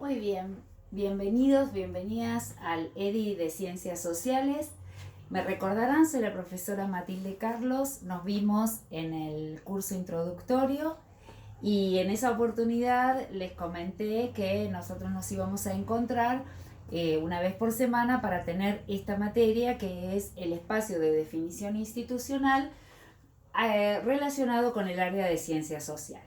Muy bien, bienvenidos, bienvenidas al EDI de Ciencias Sociales. Me recordarán, soy la profesora Matilde Carlos, nos vimos en el curso introductorio y en esa oportunidad les comenté que nosotros nos íbamos a encontrar una vez por semana para tener esta materia que es el espacio de definición institucional relacionado con el área de ciencias sociales.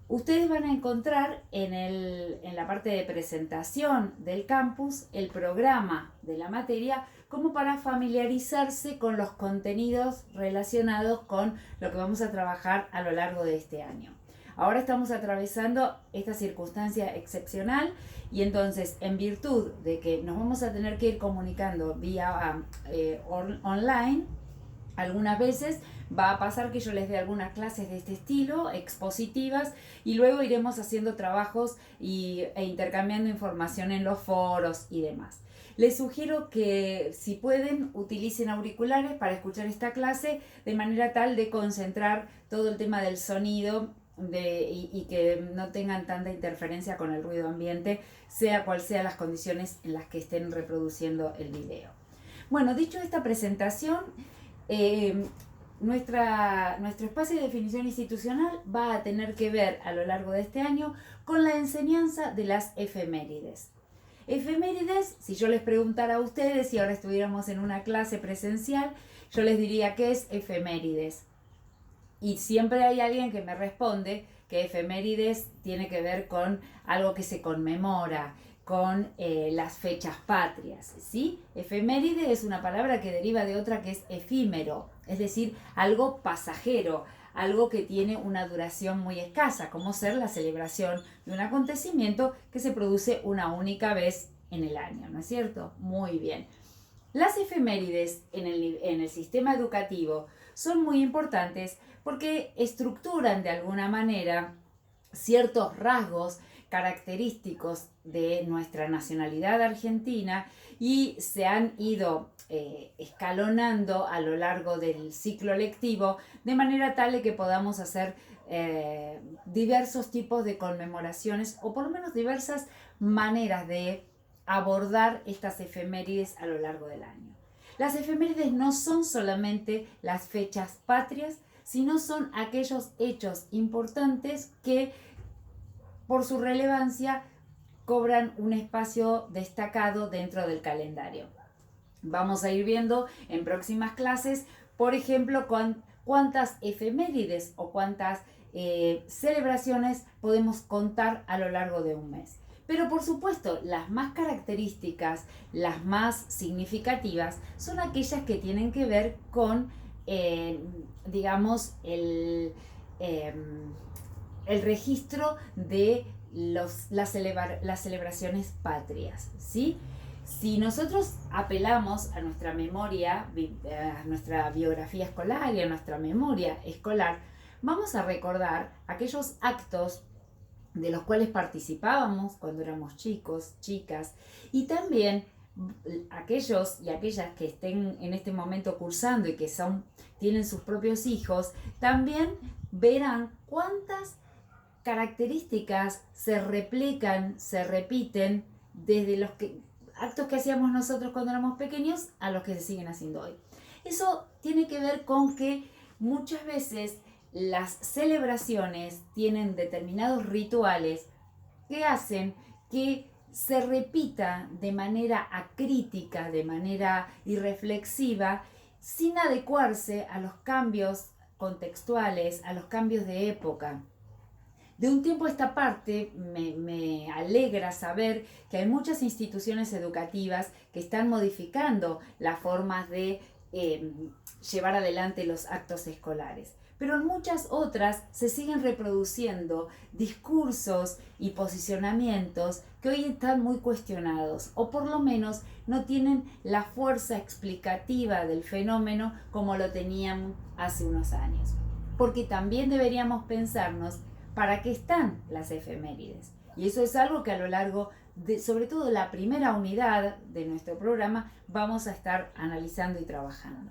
Ustedes van a encontrar en la parte de presentación del campus el programa de la materia como para familiarizarse con los contenidos relacionados con lo que vamos a trabajar a lo largo de este año. Ahora estamos atravesando esta circunstancia excepcional y entonces, en virtud de que nos vamos a tener que ir comunicando vía online, algunas veces va a pasar que yo les dé algunas clases de este estilo, expositivas, y luego iremos haciendo trabajos e intercambiando información en los foros y demás. Les sugiero que si pueden utilicen auriculares para escuchar esta clase de manera tal de concentrar todo el tema del sonido y que no tengan tanta interferencia con el ruido ambiente, sea cual sea las condiciones en las que estén reproduciendo el video. Bueno, dicho esta presentación, nuestro espacio de definición institucional va a tener que ver a lo largo de este año con la enseñanza de las efemérides. Efemérides, si yo les preguntara a ustedes, si ahora estuviéramos en una clase presencial, yo les diría ¿qué es efemérides? Y siempre hay alguien que me responde que efemérides tiene que ver con algo que se conmemora, con las fechas patrias, ¿sí? Efeméride es una palabra que deriva de otra que es efímero, es decir, algo pasajero, algo que tiene una duración muy escasa, como ser la celebración de un acontecimiento que se produce una única vez en el año, ¿no es cierto? Muy bien. Las efemérides en el sistema educativo son muy importantes porque estructuran de alguna manera ciertos rasgos característicos de nuestra nacionalidad argentina y se han ido escalonando a lo largo del ciclo lectivo de manera tal de que podamos hacer diversos tipos de conmemoraciones o por lo menos diversas maneras de abordar estas efemérides a lo largo del año. Las efemérides no son solamente las fechas patrias, sino son aquellos hechos importantes que por su relevancia cobran un espacio destacado dentro del calendario. Vamos a ir viendo en próximas clases, por ejemplo, cuántas efemérides o cuántas celebraciones podemos contar a lo largo de un mes. Pero por supuesto, las más características, las más significativas, son aquellas que tienen que ver con, digamos, el registro de las celebraciones patrias, ¿sí? Si nosotros apelamos a nuestra memoria, a nuestra biografía escolar y a nuestra memoria escolar, vamos a recordar aquellos actos de los cuales participábamos cuando éramos chicos, chicas, y también aquellos y aquellas que estén en este momento cursando y que tienen sus propios hijos, también verán cuántas características se replican, se repiten desde los actos que hacíamos nosotros cuando éramos pequeños a los que se siguen haciendo hoy. Eso tiene que ver con que muchas veces las celebraciones tienen determinados rituales que hacen que se repita de manera acrítica, de manera irreflexiva, sin adecuarse a los cambios contextuales, a los cambios de época. De un tiempo a esta parte me alegra saber que hay muchas instituciones educativas que están modificando las formas de llevar adelante los actos escolares. Pero en muchas otras se siguen reproduciendo discursos y posicionamientos que hoy están muy cuestionados o por lo menos no tienen la fuerza explicativa del fenómeno como lo tenían hace unos años. Porque también deberíamos pensarnos ¿para qué están las efemérides? Y eso es algo que a lo largo de, sobre todo la primera unidad de nuestro programa, vamos a estar analizando y trabajando.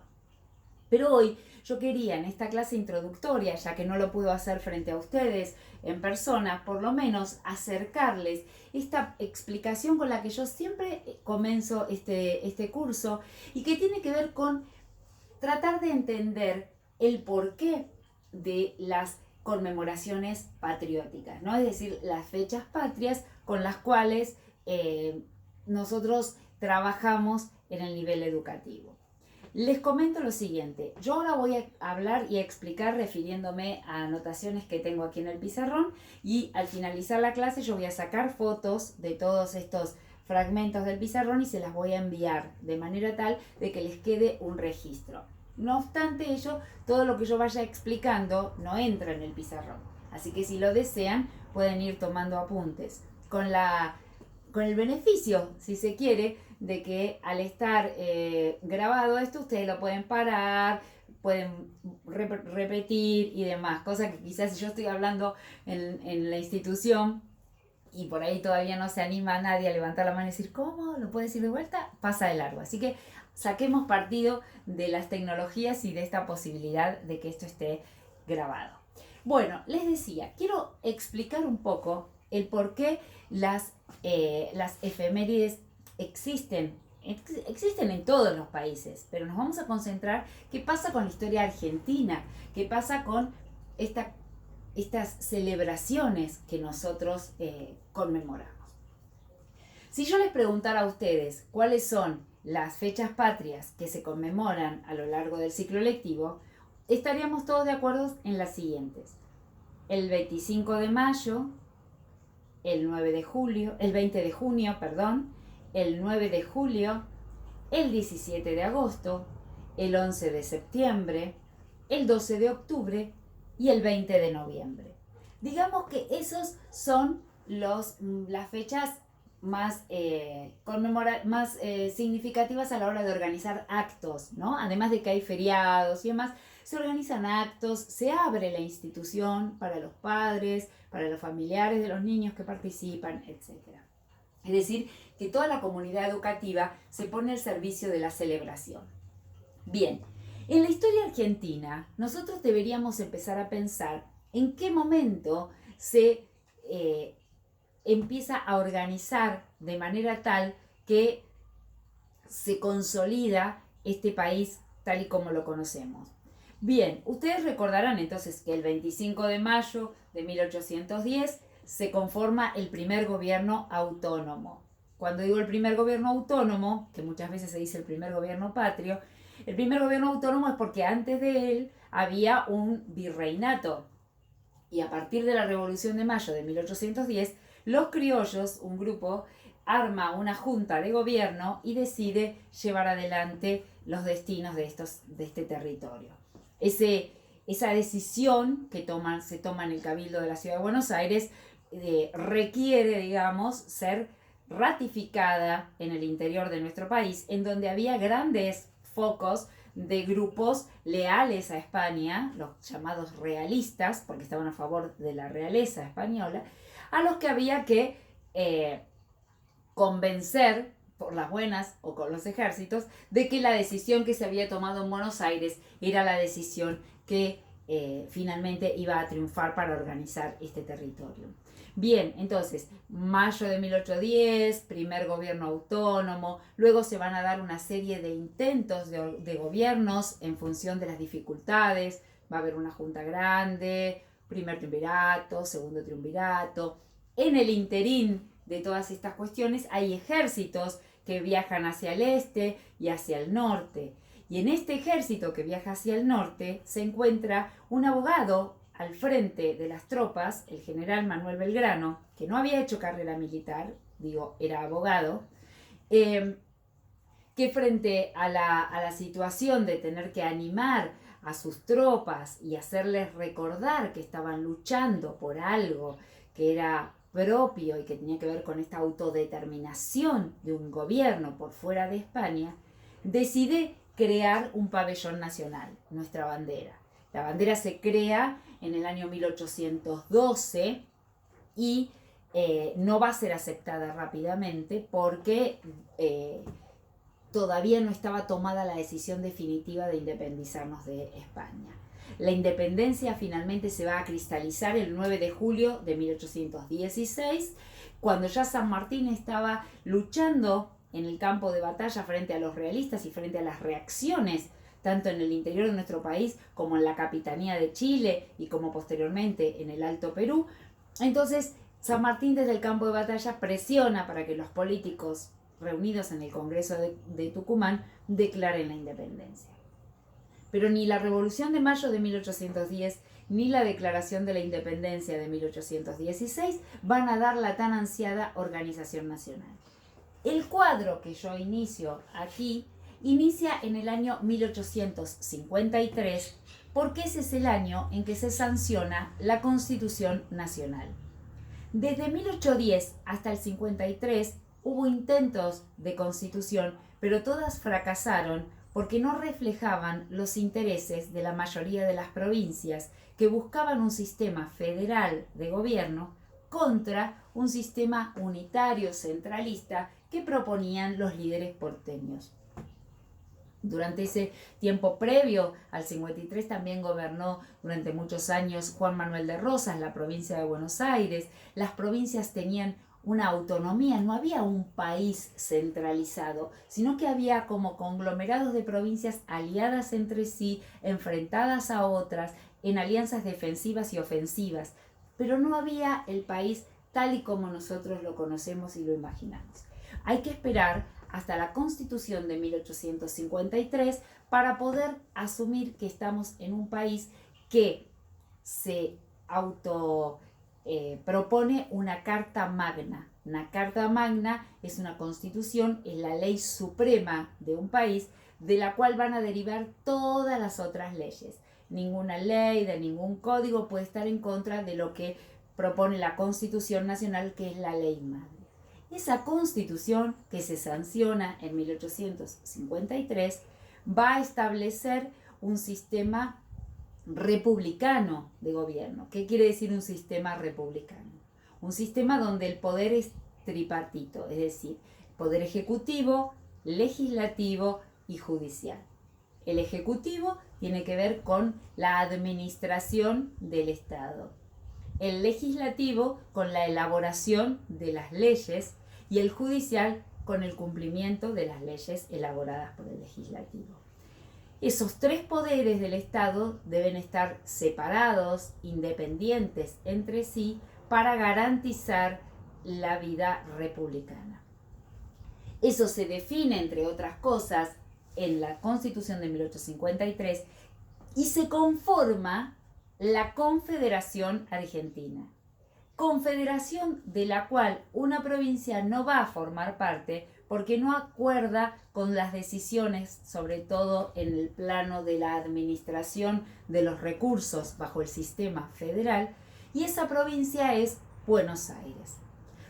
Pero hoy yo quería en esta clase introductoria, ya que no lo puedo hacer frente a ustedes en persona, por lo menos acercarles esta explicación con la que yo siempre comienzo este curso y que tiene que ver con tratar de entender el porqué de las conmemoraciones patrióticas, ¿no? Es decir, las fechas patrias con las cuales nosotros trabajamos en el nivel educativo. Les comento lo siguiente, yo ahora voy a hablar y a explicar refiriéndome a anotaciones que tengo aquí en el pizarrón y al finalizar la clase yo voy a sacar fotos de todos estos fragmentos del pizarrón y se las voy a enviar de manera tal de que les quede un registro. No obstante ello, todo lo que yo vaya explicando no entra en el pizarrón, así que si lo desean pueden ir tomando apuntes con el beneficio, si se quiere, de que al estar grabado esto, ustedes lo pueden parar, pueden repetir y demás, cosa que quizás si yo estoy hablando en la institución y por ahí todavía no se anima a nadie a levantar la mano y decir, ¿cómo? ¿Lo puedo decir de vuelta? Pasa de largo. Así que saquemos partido de las tecnologías y de esta posibilidad de que esto esté grabado. Bueno, les decía, quiero explicar un poco el por qué las efemérides existen en todos los países, pero nos vamos a concentrar qué pasa con la historia argentina, qué pasa con estas celebraciones que nosotros conmemoramos. Si yo les preguntara a ustedes cuáles son las fechas patrias que se conmemoran a lo largo del ciclo lectivo, estaríamos todos de acuerdo en las siguientes. El 25 de mayo, el 20 de junio, el 9 de julio, el 17 de agosto, el 11 de septiembre, el 12 de octubre y el 20 de noviembre. Digamos que esos son las fechas más significativas a la hora de organizar actos, ¿no? Además de que hay feriados y demás, se organizan actos, se abre la institución para los padres, para los familiares de los niños que participan, etc. Es decir, que toda la comunidad educativa se pone al servicio de la celebración. Bien, en la historia argentina, nosotros deberíamos empezar a pensar en qué momento se empieza a organizar de manera tal que se consolida este país tal y como lo conocemos. Bien, ustedes recordarán entonces que el 25 de mayo de 1810 se conforma el primer gobierno autónomo. Cuando digo el primer gobierno autónomo, que muchas veces se dice el primer gobierno patrio, el primer gobierno autónomo es porque antes de él había un virreinato. Y a partir de la Revolución de Mayo de 1810, los criollos, un grupo, arma una junta de gobierno y decide llevar adelante los destinos de este territorio. Esa decisión que se toma en el Cabildo de la Ciudad de Buenos Aires requiere, digamos, ser ratificada en el interior de nuestro país, en donde había grandes focos de grupos leales a España, los llamados realistas, porque estaban a favor de la realeza española, a los que había que convencer por las buenas o con los ejércitos de que la decisión que se había tomado en Buenos Aires era la decisión que finalmente iba a triunfar para organizar este territorio. Bien, entonces, mayo de 1810, primer gobierno autónomo, luego se van a dar una serie de intentos de gobiernos en función de las dificultades, va a haber una junta grande, primer triunvirato, segundo triunvirato. En el interín de todas estas cuestiones hay ejércitos que viajan hacia el este y hacia el norte. Y en este ejército que viaja hacia el norte se encuentra un abogado al frente de las tropas, el general Manuel Belgrano, que no había hecho carrera militar, era abogado, que frente a la situación de tener que animar a sus tropas y hacerles recordar que estaban luchando por algo que era propio y que tenía que ver con esta autodeterminación de un gobierno por fuera de España, decide crear un pabellón nacional, nuestra bandera. La bandera se crea en el año 1812 y no va a ser aceptada rápidamente porque todavía no estaba tomada la decisión definitiva de independizarnos de España. La independencia finalmente se va a cristalizar el 9 de julio de 1816, cuando ya San Martín estaba luchando en el campo de batalla frente a los realistas y frente a las reacciones, tanto en el interior de nuestro país como en la capitanía de Chile y como posteriormente en el Alto Perú. Entonces, San Martín desde el campo de batalla presiona para que los políticos reunidos en el Congreso de Tucumán declaren la independencia. Pero ni la Revolución de Mayo de 1810 ni la Declaración de la Independencia de 1816 van a dar la tan ansiada organización nacional. El cuadro que yo inicio aquí inicia en el año 1853, porque ese es el año en que se sanciona la Constitución Nacional. Desde 1810 hasta el 53 hubo intentos de constitución, pero todas fracasaron porque no reflejaban los intereses de la mayoría de las provincias, que buscaban un sistema federal de gobierno contra un sistema unitario centralista que proponían los líderes porteños. Durante ese tiempo previo al 53 también gobernó durante muchos años Juan Manuel de Rosas, la provincia de Buenos Aires. Las provincias tenían una autonomía, no había un país centralizado, sino que había como conglomerados de provincias aliadas entre sí, enfrentadas a otras, en alianzas defensivas y ofensivas, pero no había el país tal y como nosotros lo conocemos y lo imaginamos. Hay que esperar hasta la Constitución de 1853 para poder asumir que estamos en un país que se propone una Carta Magna. Una Carta Magna es una constitución, es la ley suprema de un país, de la cual van a derivar todas las otras leyes. Ninguna ley de ningún código puede estar en contra de lo que propone la Constitución Nacional, que es la ley madre. Esa Constitución, que se sanciona en 1853, va a establecer un sistema republicano de gobierno. ¿Qué quiere decir un sistema republicano? Un sistema donde el poder es tripartito, es decir, poder ejecutivo, legislativo y judicial. El ejecutivo tiene que ver con la administración del Estado. El legislativo con la elaboración de las leyes y el judicial con el cumplimiento de las leyes elaboradas por el legislativo. Esos tres poderes del Estado deben estar separados, independientes entre sí, para garantizar la vida republicana. Eso se define, entre otras cosas, en la Constitución de 1853 y se conforma la Confederación Argentina. Confederación de la cual una provincia no va a formar parte porque no acuerda con las decisiones, sobre todo en el plano de la administración de los recursos bajo el sistema federal, y esa provincia es Buenos Aires.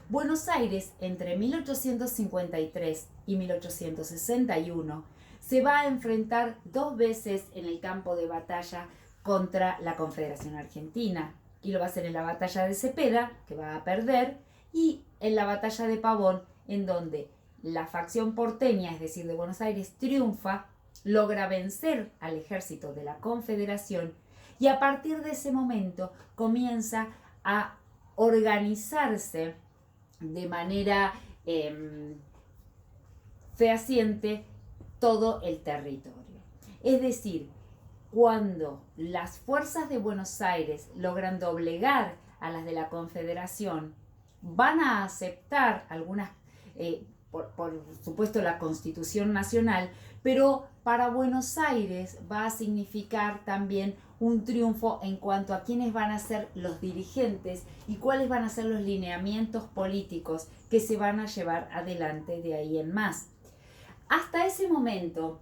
Buenos Aires, entre 1853 y 1861, se va a enfrentar dos veces en el campo de batalla contra la Confederación Argentina, y lo va a hacer en la batalla de Cepeda, que va a perder, y en la batalla de Pavón, en donde la facción porteña, es decir, de Buenos Aires, triunfa, logra vencer al ejército de la Confederación, y a partir de ese momento comienza a organizarse de manera fehaciente todo el territorio. Es decir, cuando las fuerzas de Buenos Aires logran doblegar a las de la Confederación, van a aceptar algunas, por supuesto, la Constitución Nacional, pero para Buenos Aires va a significar también un triunfo en cuanto a quiénes van a ser los dirigentes y cuáles van a ser los lineamientos políticos que se van a llevar adelante de ahí en más. Hasta ese momento,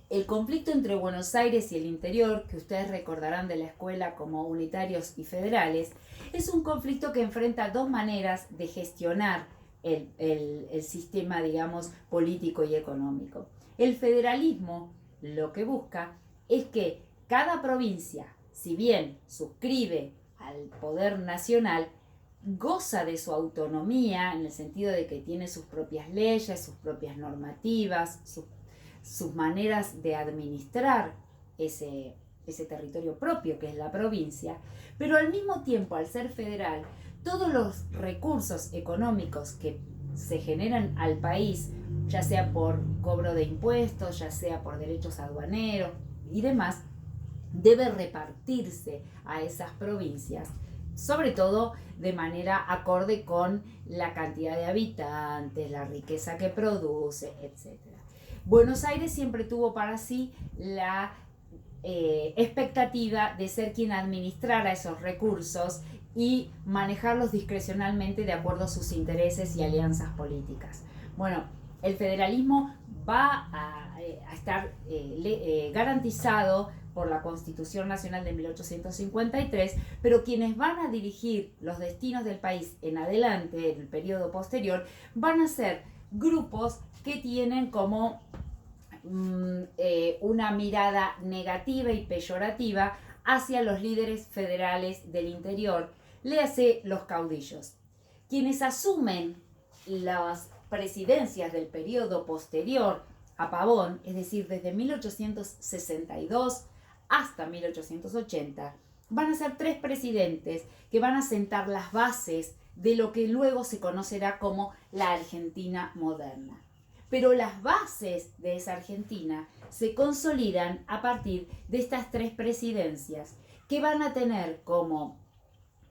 el conflicto entre Buenos Aires y el interior, que ustedes recordarán de la escuela como unitarios y federales, es un conflicto que enfrenta dos maneras de gestionar el sistema, digamos, político y económico. El federalismo lo que busca es que cada provincia, si bien suscribe al poder nacional, goza de su autonomía en el sentido de que tiene sus propias leyes, sus propias normativas, sus maneras de administrar ese territorio propio que es la provincia, pero al mismo tiempo, al ser federal, todos los recursos económicos que se generan al país, ya sea por cobro de impuestos, ya sea por derechos aduaneros y demás, debe repartirse a esas provincias, sobre todo de manera acorde con la cantidad de habitantes, la riqueza que produce, etc. Buenos Aires siempre tuvo para sí la expectativa de ser quien administrara esos recursos y manejarlos discrecionalmente de acuerdo a sus intereses y alianzas políticas. Bueno, el federalismo va a estar garantizado por la Constitución Nacional de 1853, pero quienes van a dirigir los destinos del país en adelante, en el periodo posterior, van a ser grupos que tienen como una mirada negativa y peyorativa hacia los líderes federales del interior, léase los caudillos. Quienes asumen las presidencias del periodo posterior a Pavón, es decir, desde 1862 hasta 1880, van a ser 3 presidentes que van a sentar las bases de lo que luego se conocerá como la Argentina moderna. Pero las bases de esa Argentina se consolidan a partir de estas 3 presidencias que van a tener como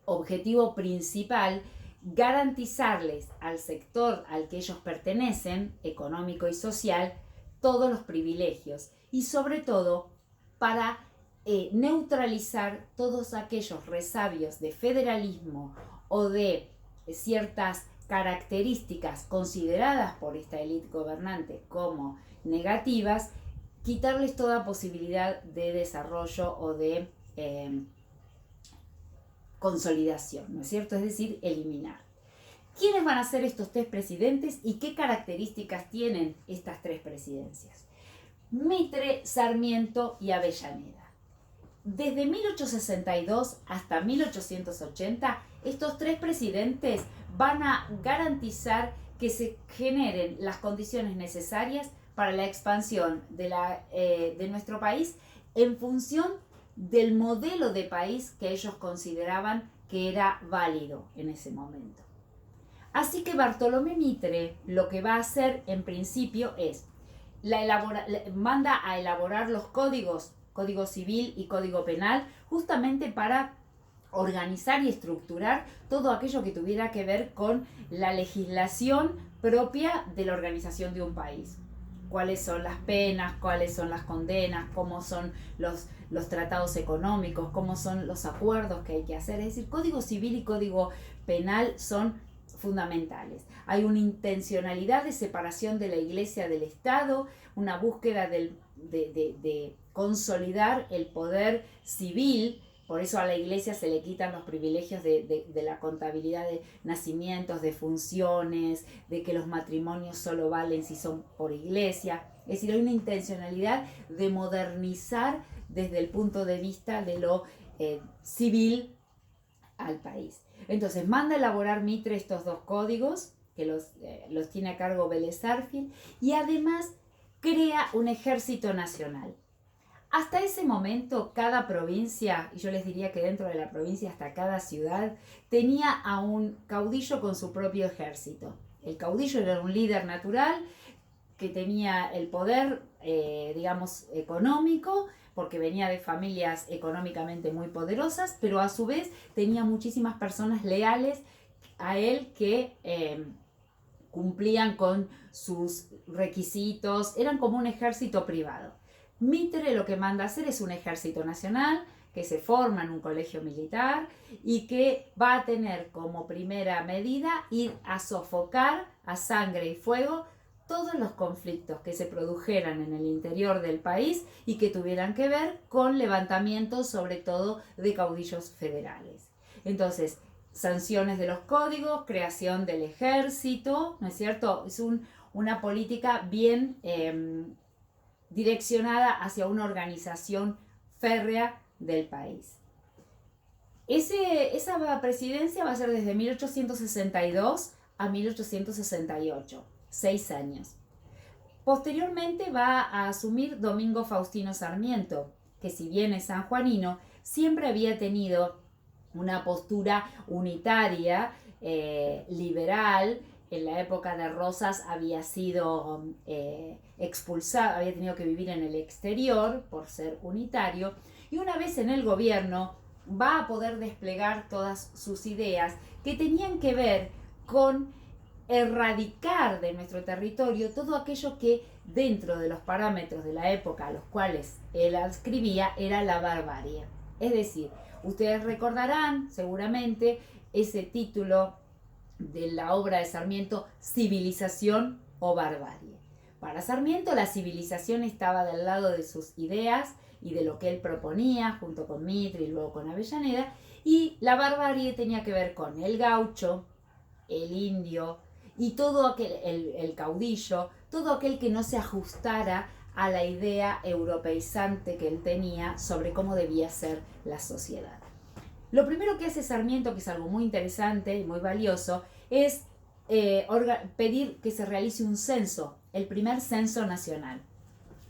objetivo principal garantizarles al sector al que ellos pertenecen, económico y social, todos los privilegios y sobre todo para neutralizar todos aquellos resabios de federalismo o de ciertas características consideradas por esta élite gobernante como negativas, quitarles toda posibilidad de desarrollo o de consolidación, ¿no es cierto? Es decir, eliminar. ¿Quiénes van a ser estos 3 presidentes y qué características tienen estas 3 presidencias? Mitre, Sarmiento y Avellaneda. Desde 1862 hasta 1880, estos 3 presidentes van a garantizar que se generen las condiciones necesarias para la expansión de nuestro país en función del modelo de país que ellos consideraban que era válido en ese momento. Así que Bartolomé Mitre lo que va a hacer en principio es manda a elaborar los códigos, Código Civil y Código Penal, justamente para organizar y estructurar todo aquello que tuviera que ver con la legislación propia de la organización de un país. Cuáles son las penas, cuáles son las condenas, cómo son los tratados económicos, cómo son los acuerdos que hay que hacer. Es decir, Código Civil y Código Penal son fundamentales. Hay una intencionalidad de separación de la Iglesia del Estado, una búsqueda de consolidar el poder civil. Por eso a la Iglesia se le quitan los privilegios de la contabilidad de nacimientos, de funciones, de que los matrimonios solo valen si son por Iglesia. Es decir, hay una intencionalidad de modernizar desde el punto de vista de lo civil al país. Entonces manda a elaborar Mitre estos 2 códigos, que los tiene a cargo Vélez Sarsfield, y además crea un ejército nacional. Hasta ese momento, cada provincia, y yo les diría que dentro de la provincia hasta cada ciudad, tenía a un caudillo con su propio ejército. El caudillo era un líder natural que tenía el poder, digamos, económico, porque venía de familias económicamente muy poderosas, pero a su vez tenía muchísimas personas leales a él que cumplían con sus requisitos, eran como un ejército privado. Mitre lo que manda a hacer es un ejército nacional que se forma en un colegio militar y que va a tener como primera medida ir a sofocar a sangre y fuego todos los conflictos que se produjeran en el interior del país y que tuvieran que ver con levantamientos sobre todo de caudillos federales. Entonces, sanciones de los códigos, creación del ejército, ¿no es cierto? Es una política bien direccionada hacia una organización férrea del país. Esa presidencia va a ser desde 1862 a 1868, 6 años. Posteriormente va a asumir Domingo Faustino Sarmiento, que si bien es sanjuanino, siempre había tenido una postura unitaria, liberal. En la época de Rosas había sido expulsado, había tenido que vivir en el exterior por ser unitario, y una vez en el gobierno va a poder desplegar todas sus ideas que tenían que ver con erradicar de nuestro territorio todo aquello que dentro de los parámetros de la época a los cuales él adscribía era la barbarie. Es decir, ustedes recordarán seguramente ese título de la obra de Sarmiento, Civilización o Barbarie. Para Sarmiento la civilización estaba del lado de sus ideas y de lo que él proponía, junto con Mitre y luego con Avellaneda, y la barbarie tenía que ver con el gaucho, el indio y todo aquel, el caudillo, todo aquel que no se ajustara a la idea europeizante que él tenía sobre cómo debía ser la sociedad. Lo primero que hace Sarmiento, que es algo muy interesante y muy valioso, es pedir que se realice un censo, el primer censo nacional.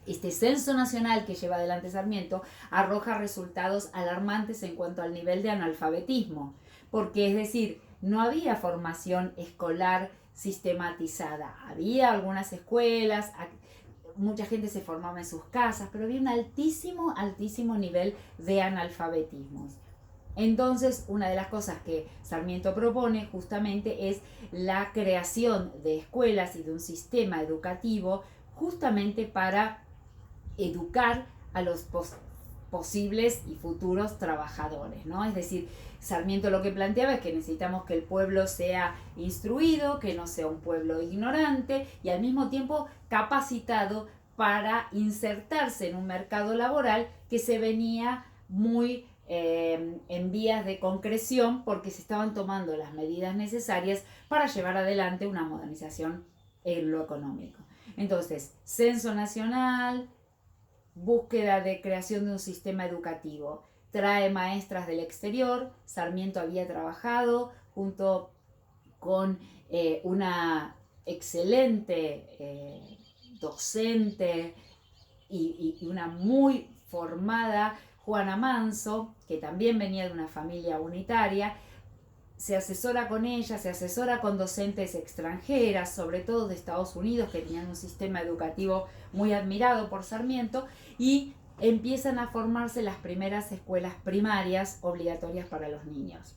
Este censo nacional que lleva adelante Sarmiento arroja resultados alarmantes en cuanto al nivel de analfabetismo, porque es decir, no había formación escolar sistematizada. Había algunas escuelas, mucha gente se formaba en sus casas, pero había un altísimo, altísimo nivel de analfabetismo. Entonces, una de las cosas que Sarmiento propone justamente es la creación de escuelas y de un sistema educativo justamente para educar a los posibles y futuros trabajadores, ¿no? Es decir, Sarmiento lo que planteaba es que necesitamos que el pueblo sea instruido, que no sea un pueblo ignorante y al mismo tiempo capacitado para insertarse en un mercado laboral que se venía muy en vías de concreción porque se estaban tomando las medidas necesarias para llevar adelante una modernización en lo económico. Entonces, censo nacional, búsqueda de creación de un sistema educativo, trae maestras del exterior. Sarmiento había trabajado junto con una excelente docente y una muy formada Juana Manso, que también venía de una familia unitaria. Se asesora con ella, se asesora con docentes extranjeras, sobre todo de Estados Unidos, que tenían un sistema educativo muy admirado por Sarmiento, y empiezan a formarse las primeras escuelas primarias obligatorias para los niños.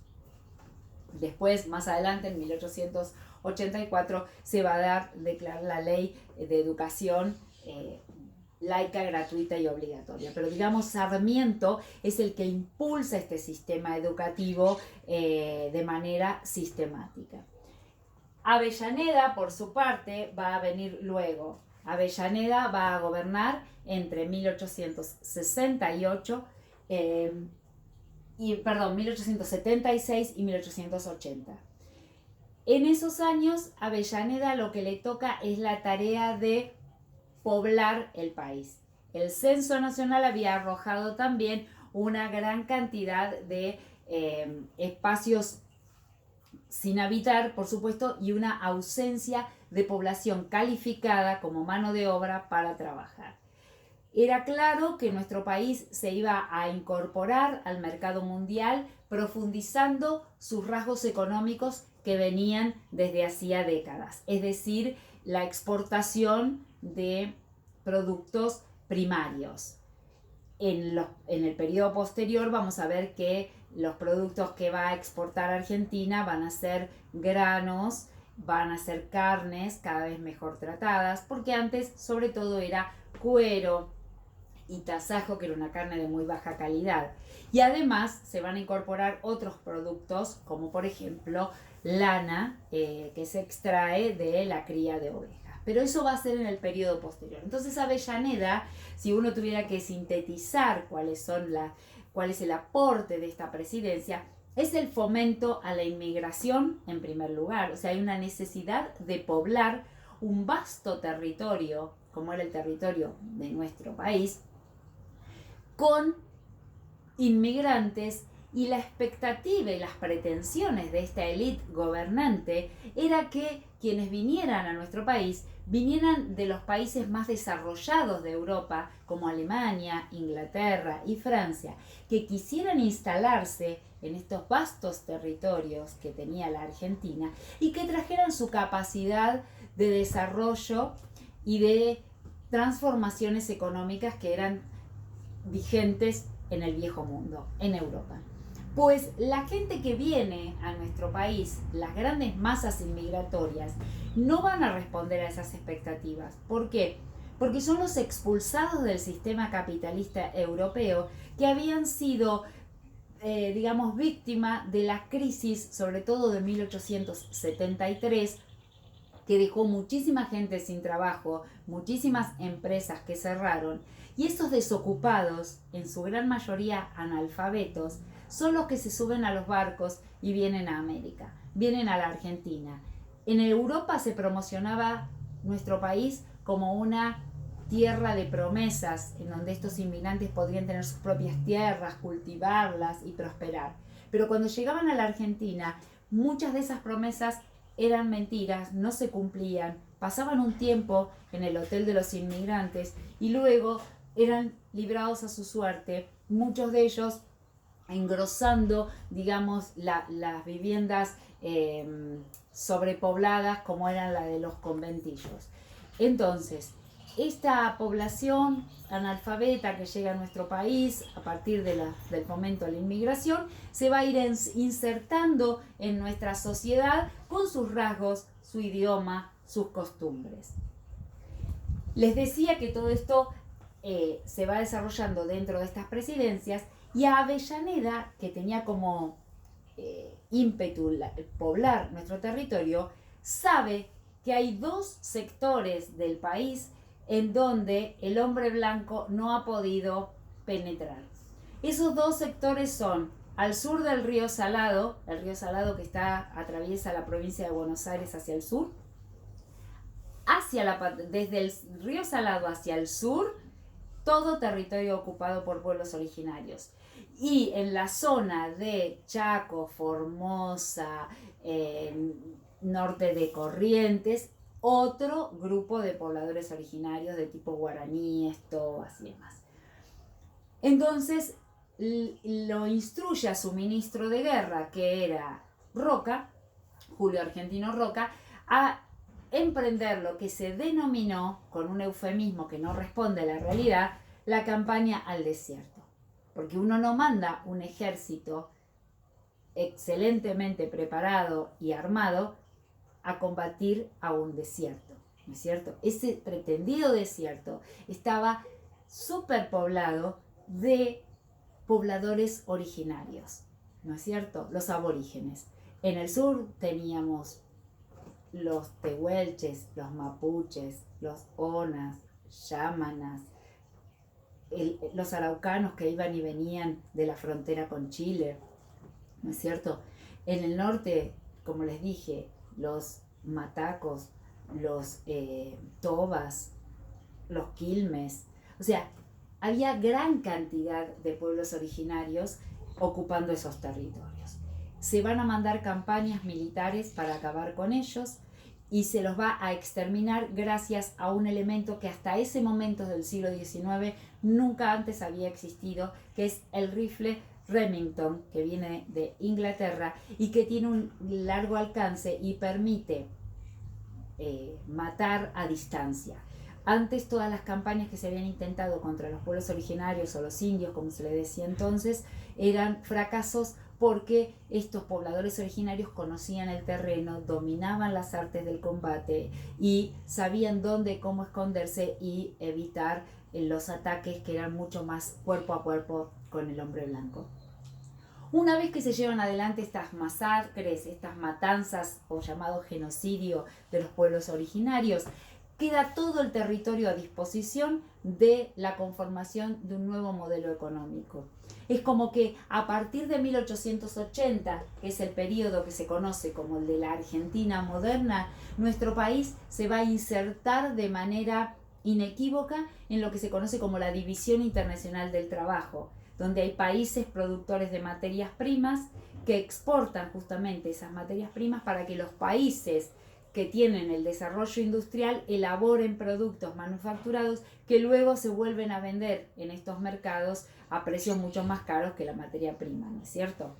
Después, más adelante, en 1884, se va a declarar la ley de educación laica, gratuita y obligatoria. Pero digamos, Sarmiento es el que impulsa este sistema educativo de manera sistemática. Avellaneda, por su parte, va a venir luego. Avellaneda va a gobernar entre 1868 1876 y 1880. En esos años, Avellaneda lo que le toca es la tarea de poblar el país. El censo nacional había arrojado también una gran cantidad de espacios sin habitar, por supuesto, y una ausencia de población calificada como mano de obra para trabajar. Era claro que nuestro país se iba a incorporar al mercado mundial profundizando sus rasgos económicos que venían desde hacía décadas, es decir, la exportación de productos primarios. En el periodo posterior vamos a ver que los productos que va a exportar Argentina van a ser granos, van a ser carnes cada vez mejor tratadas, porque antes sobre todo era cuero y tasajo, que era una carne de muy baja calidad. Y además se van a incorporar otros productos, como por ejemplo lana, que se extrae de la cría de ovejas. Pero eso va a ser en el periodo posterior. Entonces Avellaneda, si uno tuviera que sintetizar cuál es el aporte de esta presidencia, es el fomento a la inmigración en primer lugar. O sea, hay una necesidad de poblar un vasto territorio, como era el territorio de nuestro país, con inmigrantes Y la expectativa y las pretensiones de esta élite gobernante era que quienes vinieran a nuestro país vinieran de los países más desarrollados de Europa, como Alemania, Inglaterra y Francia, que quisieran instalarse en estos vastos territorios que tenía la Argentina y que trajeran su capacidad de desarrollo y de transformaciones económicas que eran vigentes en el viejo mundo, en Europa. Pues la gente que viene a nuestro país, las grandes masas inmigratorias, no van a responder a esas expectativas. ¿Por qué? Porque son los expulsados del sistema capitalista europeo que habían sido, víctima de la crisis, sobre todo de 1873, que dejó muchísima gente sin trabajo, muchísimas empresas que cerraron, y esos desocupados, en su gran mayoría analfabetos, son los que se suben a los barcos y vienen a América, vienen a la Argentina. En Europa se promocionaba nuestro país como una tierra de promesas, en donde estos inmigrantes podrían tener sus propias tierras, cultivarlas y prosperar. Pero cuando llegaban a la Argentina, muchas de esas promesas eran mentiras, no se cumplían, pasaban un tiempo en el hotel de los inmigrantes y luego eran librados a su suerte, muchos de ellos engrosando, las viviendas sobrepobladas como eran la de los conventillos. Entonces, esta población analfabeta que llega a nuestro país a partir del fomento a la inmigración se va a ir insertando en nuestra sociedad con sus rasgos, su idioma, sus costumbres. Les decía que todo esto se va desarrollando dentro de estas presidencias, y a Avellaneda, que tenía como ímpetu poblar nuestro territorio, sabe que hay dos sectores del país en donde el hombre blanco no ha podido penetrar. Esos dos sectores son al sur del río Salado, el río Salado que atraviesa la provincia de Buenos Aires hacia el sur, desde el río Salado hacia el sur, todo territorio ocupado por pueblos originarios. Y en la zona de Chaco, Formosa, norte de Corrientes, otro grupo de pobladores originarios de tipo guaraníes, tobas y demás. Entonces lo instruye a su ministro de guerra, que era Roca, Julio Argentino Roca, a emprender lo que se denominó, con un eufemismo que no responde a la realidad, la campaña al desierto. Porque uno no manda un ejército excelentemente preparado y armado a combatir a un desierto, ¿no es cierto? Ese pretendido desierto estaba superpoblado de pobladores originarios, ¿no es cierto? Los aborígenes. En el sur teníamos los tehuelches, los mapuches, los onas, yámanas, los araucanos que iban y venían de la frontera con Chile, ¿no es cierto? En el norte, como les dije, los matacos, los tobas, los quilmes. O sea, había gran cantidad de pueblos originarios ocupando esos territorios. Se van a mandar campañas militares para acabar con ellos y se los va a exterminar gracias a un elemento que hasta ese momento del siglo XIX nunca antes había existido, que es el rifle Remington, que viene de Inglaterra y que tiene un largo alcance y permite matar a distancia. Antes, todas las campañas que se habían intentado contra los pueblos originarios o los indios, como se le decía entonces, eran fracasos porque estos pobladores originarios conocían el terreno, dominaban las artes del combate y sabían dónde y cómo esconderse y evitar los ataques que eran mucho más cuerpo a cuerpo con el hombre blanco. Una vez que se llevan adelante estas masacres, estas matanzas o llamado genocidio de los pueblos originarios, queda todo el territorio a disposición de la conformación de un nuevo modelo económico. Es como que a partir de 1880, que es el periodo que se conoce como el de la Argentina moderna, nuestro país se va a insertar de manera inequívoca en lo que se conoce como la División Internacional del Trabajo, donde hay países productores de materias primas que exportan justamente esas materias primas para que los países que tienen el desarrollo industrial elaboren productos manufacturados que luego se vuelven a vender en estos mercados a precios mucho más caros que la materia prima, ¿no es cierto?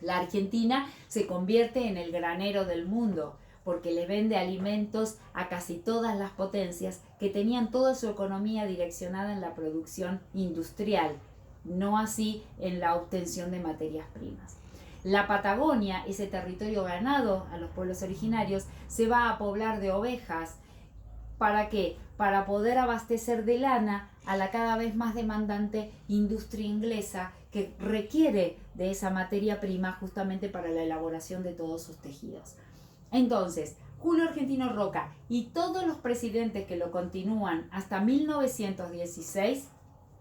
La Argentina se convierte en el granero del mundo porque le vende alimentos a casi todas las potencias que tenían toda su economía direccionada en la producción industrial, no así en la obtención de materias primas. La Patagonia, ese territorio ganado a los pueblos originarios, se va a poblar de ovejas. ¿Para qué? Para poder abastecer de lana a la cada vez más demandante industria inglesa que requiere de esa materia prima justamente para la elaboración de todos sus tejidos. Entonces, Julio Argentino Roca y todos los presidentes que lo continúan hasta 1916,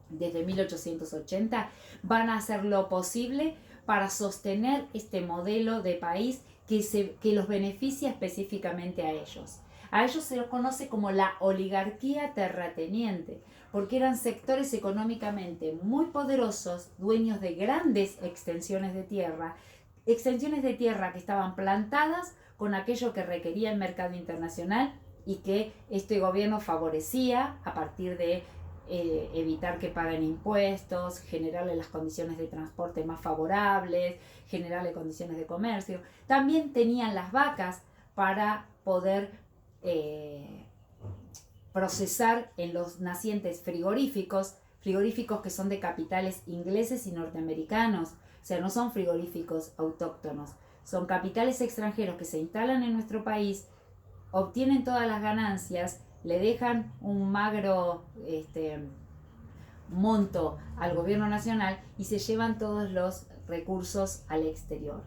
desde 1880, van a hacer lo posible para sostener este modelo de país que los beneficia específicamente a ellos. A ellos se los conoce como la oligarquía terrateniente, porque eran sectores económicamente muy poderosos, dueños de grandes extensiones de tierra que estaban plantadas con aquello que requería el mercado internacional y que este gobierno favorecía a partir de evitar que paguen impuestos, generarle las condiciones de transporte más favorables, generarle condiciones de comercio. También tenían las vacas para poder procesar en los nacientes frigoríficos que son de capitales ingleses y norteamericanos, o sea, no son frigoríficos autóctonos, son capitales extranjeros que se instalan en nuestro país, obtienen todas las ganancias, le dejan un magro monto al gobierno nacional y se llevan todos los recursos al exterior.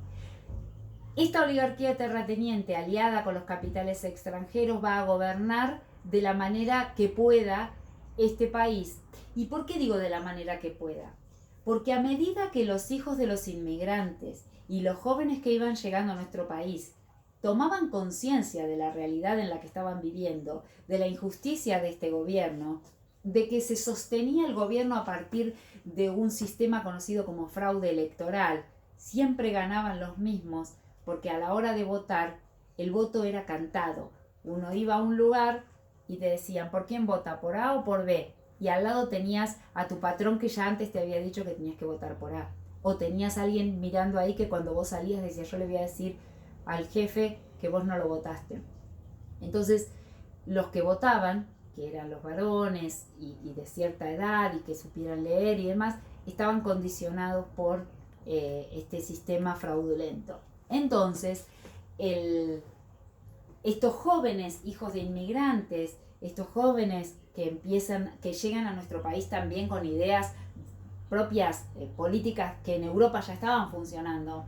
Esta oligarquía terrateniente aliada con los capitales extranjeros va a gobernar de la manera que pueda este país. ¿Y por qué digo de la manera que pueda? Porque a medida que los hijos de los inmigrantes y los jóvenes que iban llegando a nuestro país tomaban conciencia de la realidad en la que estaban viviendo, de la injusticia de este gobierno, de que se sostenía el gobierno a partir de un sistema conocido como fraude electoral, siempre ganaban los mismos, porque a la hora de votar el voto era cantado. Uno iba a un lugar y te decían, ¿por quién vota? ¿Por A o por B? Y al lado tenías a tu patrón que ya antes te había dicho que tenías que votar por A. O tenías a alguien mirando ahí que cuando vos salías decía, yo le voy a decir al jefe que vos no lo votaste. Entonces, los que votaban, que eran los varones y de cierta edad y que supieran leer y demás, estaban condicionados por este sistema fraudulento. Entonces, estos jóvenes hijos de inmigrantes, estos jóvenes que llegan a nuestro país también con ideas propias, políticas que en Europa ya estaban funcionando,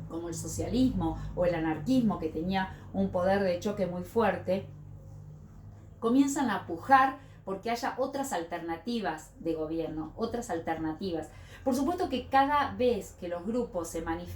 como el socialismo o el anarquismo, que tenía un poder de choque muy fuerte, comienzan a pujar porque haya otras alternativas de gobierno, otras alternativas. Por supuesto que cada vez que los grupos se manifiestan,